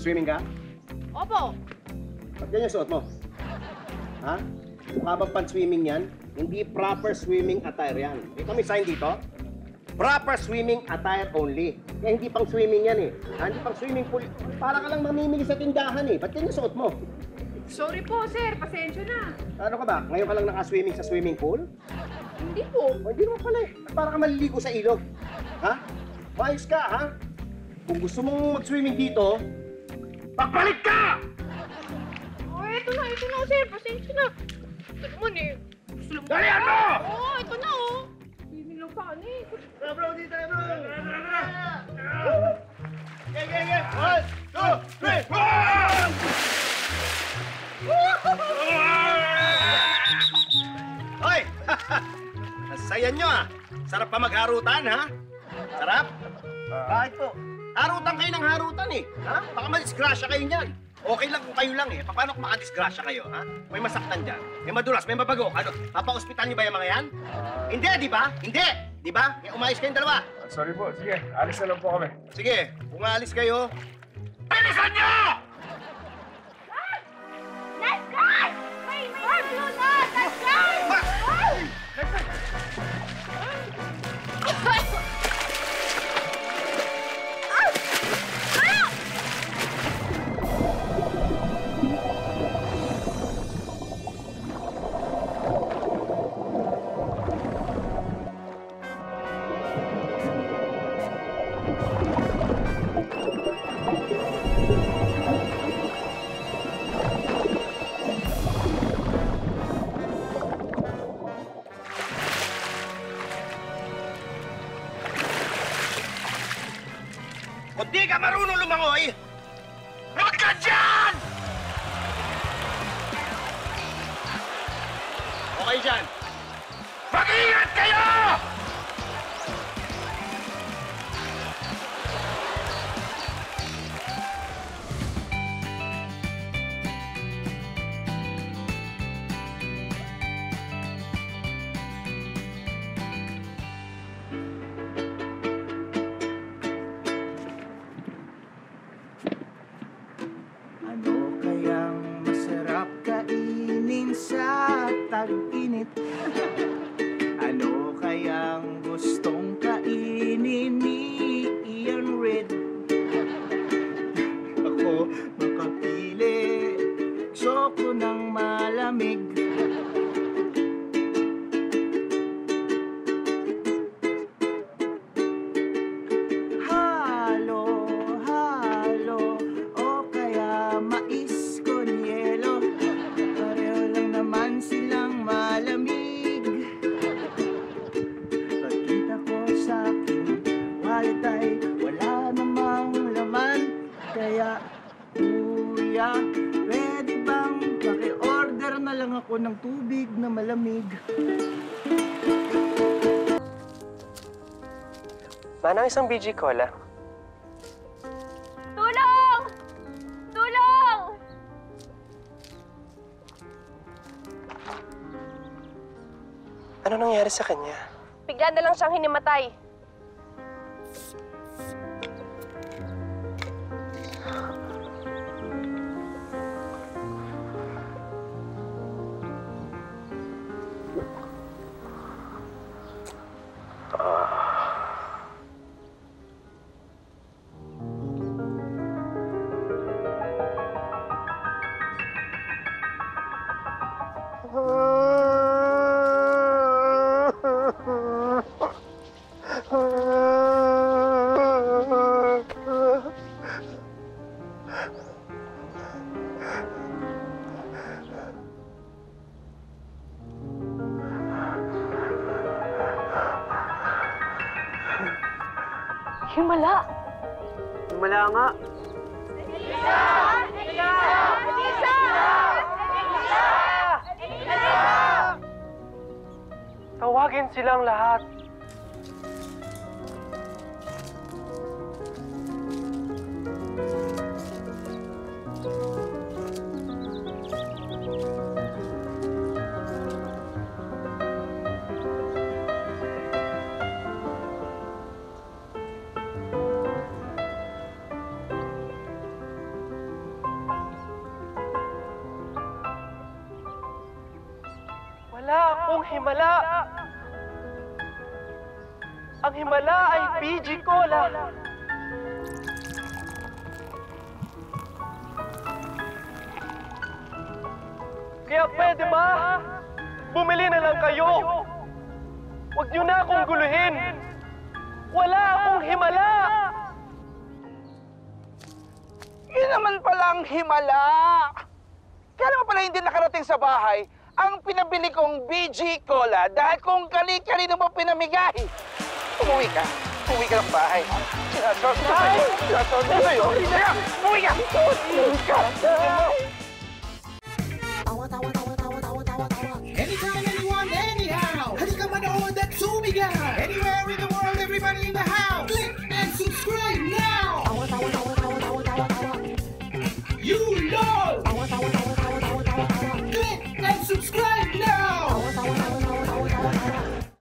Swimming ka? Opo. Ba't yan yung suot mo? Ha? Mukha bang pan-swimming yan? Hindi proper swimming attire yan. Ito may sign dito. Proper swimming attire only. Kaya hindi pang swimming yan eh. Ha? Hindi pang swimming pool. Para ka lang mamimili sa tindahan eh. Ba't yan yung suot mo? Sorry po, sir. Pasensya na. Ano ka ba? Ngayon ka lang naka-swimming sa swimming pool? Hindi po. O, hindi naman pala eh. At para ka maliligo sa ilog. Ha? Maayos ka, ha? Kung gusto mong mag-swimming dito, pagbalik ka! Oh, ito na, sir. Pasensya na. Ito naman eh. Gusto lang Dalihan mo! Oo, ito na oh. Hindi lang pa ano eh. Bro, dito na, bro! Okay. 1, 2, 3, 1! Hoy! Saya nyo ah! Sarap pa magharutan, ha? Sarap? Bakit po? Harutan kayo ng harutan eh. Ha? Baka madisgrasya kayo niyan. Okay lang kung kayo lang eh. Paano kung makadisgrasya kayo, ha? May masaktan dyan. May madulas, may mabago. Ano? Papa-hospital niyo ba yung mga yan? Hindi, di ba? Hindi! Di ba? Umayos kayong dalawa. Sorry po. Sige, alis na lang po kami. Sige, kung aalis kayo, bilisan niyo! Let's go! May blue na! Let's go! Kung di ka marunong lumangoy, huwag ka dyan! Okay dyan. Mag-ingat kayo! Ano kayang masarap kainin sa tag-init? Ano kayang gustong kainin ni Ian Reid? Ako makapili, gusto ko ng malamig. Halo, o kaya mais con yelo. Pareho lang naman silang malamig. Pagkita ko sa aking wallet ay wala namang laman. Kaya, kuya, pwede bang paki-order na lang ako ng tubig na malamig? Manang isang BG Cola. Tulong! Tulong! Ano nangyari sa kanya? Bigla na lang siyang hinimatay. Himala! Himala nga. Tawagin silang lahat. himala. Ang himala ay BG Cola. Kaya pwede ba? Bumili na lang kayo. Huwag niyo na akong guluhin. Wala akong himala. Yun naman pala ang himala. Kaya naman pala hindi nakarating sa bahay ang pinabili kong BG Cola dahil kung kani-kanino mo pinamigay. Umuwi ka ng bahay. Sinasabi ko sa'yo. Kaya, umuwi ka! Anytime, anyone, anyhow. Halika manood at sumigaw. Anywhere in the world, everybody in the house. Click and subscribe now. You know. Click and subscribe